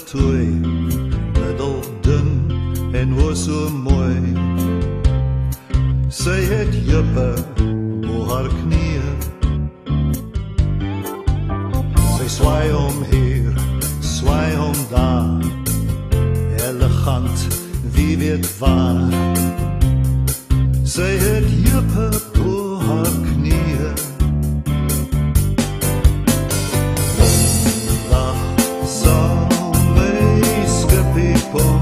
tooi, middeldun en o so mooi. Sy het jippe bo haar knieë. Sy swaai om hier, swaai om daar, elegant, wie weet waar. Sy het jippe bo haar knieë. Lach sal my skipie kom,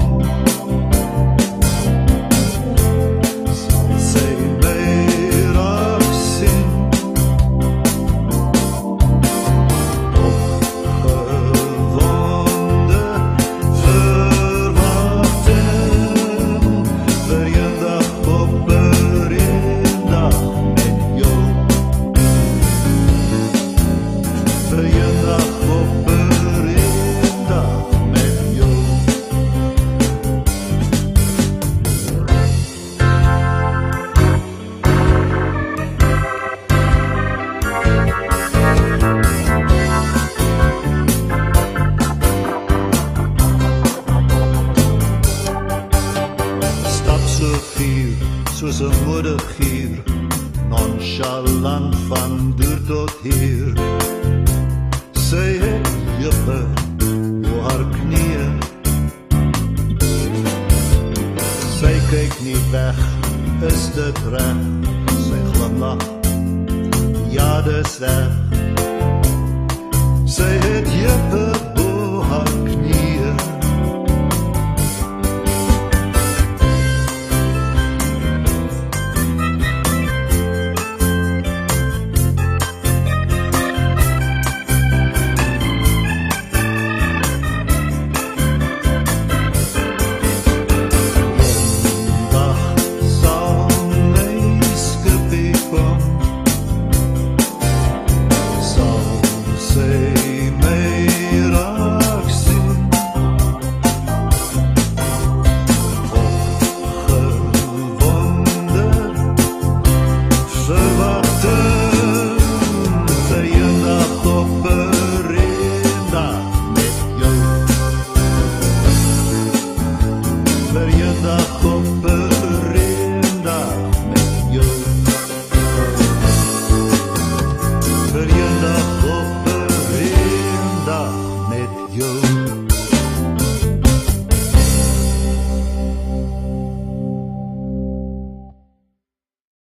sal sy my raak sien, opgewonde verwagting, vir eendag op 'n eendag met jou, vir eendag op 'n eendag met jou. Stap so fier, soos 'n moedergier, nonchalant van deur tot hier. Sy het jippe bo haar knieë. Sy kyk nie weg, is dit reg? Sy glimlach, ja dis reg. Sy het jippe